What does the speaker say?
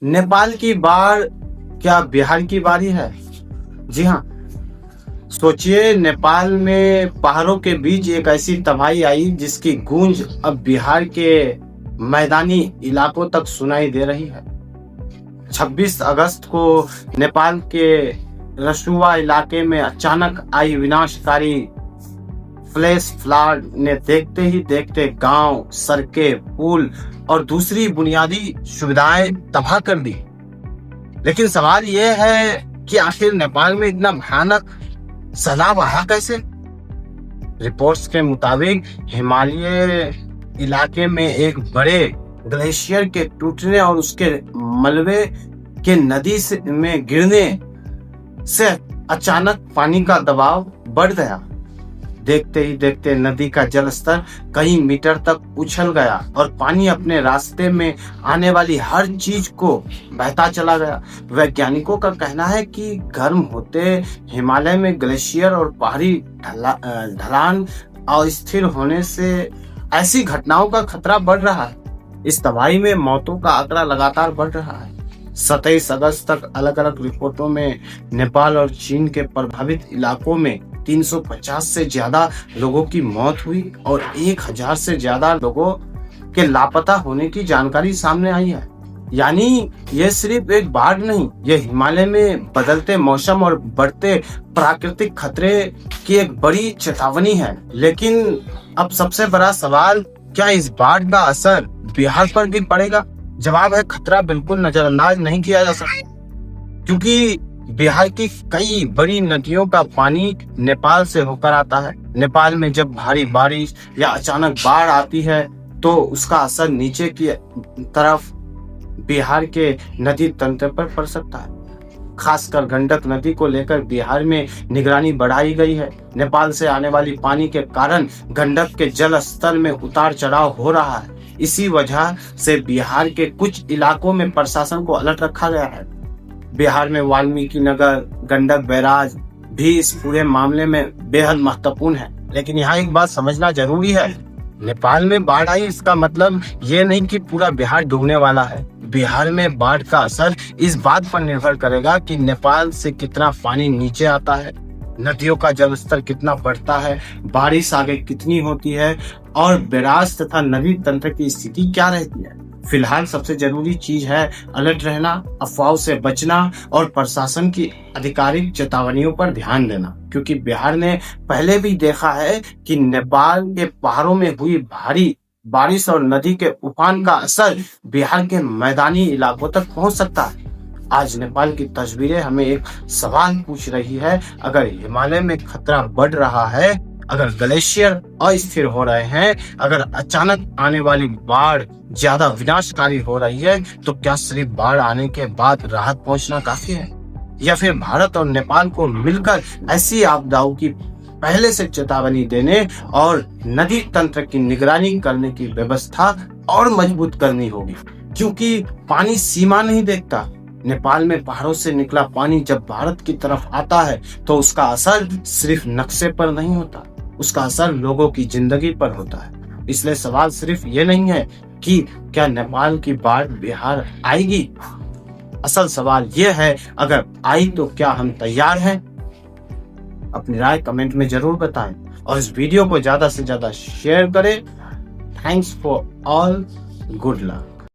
नेपाल की बाढ़ क्या बिहार की बारी है? जी हाँ, सोचिए नेपाल में पहाड़ों के बीच एक ऐसी तबाही आई जिसकी गूंज अब बिहार के मैदानी इलाकों तक सुनाई दे रही है। 26 अगस्त को नेपाल के रसुआ इलाके में अचानक आई विनाशकारी फ्लैश फ्लड ने देखते ही देखते गांव, सड़कें, पुल और दूसरी बुनियादी सुविधाएं तबाह कर दी। लेकिन सवाल यह है कि आखिर नेपाल में इतना भयानक सैलाब आया कैसे? रिपोर्ट्स के मुताबिक हिमालय इलाके में एक बड़े ग्लेशियर के टूटने और उसके मलबे के नदी में गिरने से अचानक पानी का दबाव बढ़ गया। देखते ही देखते नदी का जल स्तर कई मीटर तक उछल गया और पानी अपने रास्ते में आने वाली हर चीज को बहता चला गया। वैज्ञानिकों का कहना है कि गर्म होते हिमालय में ग्लेशियर और पहाड़ी ढलान अस्थिर होने से ऐसी घटनाओं का खतरा बढ़ रहा है। इस तबाही में मौतों का आंकड़ा लगातार बढ़ रहा है। 27 अगस्त तक अलग अलग रिपोर्टों में नेपाल और चीन के प्रभावित इलाकों में 350 से ज्यादा लोगों की मौत हुई और 1000 से ज्यादा लोगों के लापता होने की जानकारी सामने आई है। यानी यह सिर्फ एक बाढ़ नहीं, यह हिमालय में बदलते मौसम और बढ़ते प्राकृतिक खतरे की एक बड़ी चेतावनी है। लेकिन अब सबसे बड़ा सवाल, क्या इस बाढ़ का असर बिहार पर भी पड़ेगा? जवाब है, खतरा बिल्कुल नजरअंदाज नहीं किया जा सकता, क्योंकि बिहार की कई बड़ी नदियों का पानी नेपाल से होकर आता है। नेपाल में जब भारी बारिश या अचानक बाढ़ आती है तो उसका असर नीचे की तरफ बिहार के नदी तंत्र पर पड़ सकता है। खासकर गंडक नदी को लेकर बिहार में निगरानी बढ़ाई गई है। नेपाल से आने वाली पानी के कारण गंडक के जल स्तर में उतार चढ़ाव हो रहा है। इसी वजह से बिहार के कुछ इलाकों में प्रशासन को अलर्ट रखा गया है। बिहार में वाल्मीकि नगर गंडक बैराज भी इस पूरे मामले में बेहद महत्वपूर्ण है। लेकिन यहाँ एक बात समझना जरूरी है, नेपाल में बाढ़ आई इसका मतलब ये नहीं कि पूरा बिहार डूबने वाला है। बिहार में बाढ़ का असर इस बात पर निर्भर करेगा कि नेपाल से कितना पानी नीचे आता है, नदियों का जलस्तर कितना बढ़ता है, बारिश आगे कितनी होती है और बैराज तथा नदी तंत्र की स्थिति क्या रहती है। फिलहाल सबसे जरूरी चीज है अलर्ट रहना, अफवाहों से बचना और प्रशासन की आधिकारिक चेतावनियों पर ध्यान देना, क्योंकि बिहार ने पहले भी देखा है कि नेपाल के पहाड़ों में हुई भारी बारिश और नदी के उफान का असर बिहार के मैदानी इलाकों तक पहुंच सकता है। आज नेपाल की तस्वीरें हमें एक सवाल पूछ रही है, अगर हिमालय में खतरा बढ़ रहा है, अगर ग्लेशियर अस्थिर हो रहे हैं, अगर अचानक आने वाली बाढ़ ज्यादा विनाशकारी हो रही है, तो क्या सिर्फ बाढ़ आने के बाद राहत पहुंचना काफी है, या फिर भारत और नेपाल को मिलकर ऐसी आपदाओं की पहले से चेतावनी देने और नदी तंत्र की निगरानी करने की व्यवस्था और मजबूत करनी होगी? क्योंकि पानी सीमा नहीं देखता। नेपाल में पहाड़ों से निकला पानी जब भारत की तरफ आता है तो उसका असर सिर्फ नक्शे पर नहीं होता, उसका असर लोगों की जिंदगी पर होता है। इसलिए सवाल सिर्फ ये नहीं है कि क्या नेपाल की बाढ़ बिहार आएगी, असल सवाल ये है, अगर आई तो क्या हम तैयार हैं? अपनी राय कमेंट में जरूर बताएं और इस वीडियो को ज्यादा से ज्यादा शेयर करें। Thanks for all, good luck.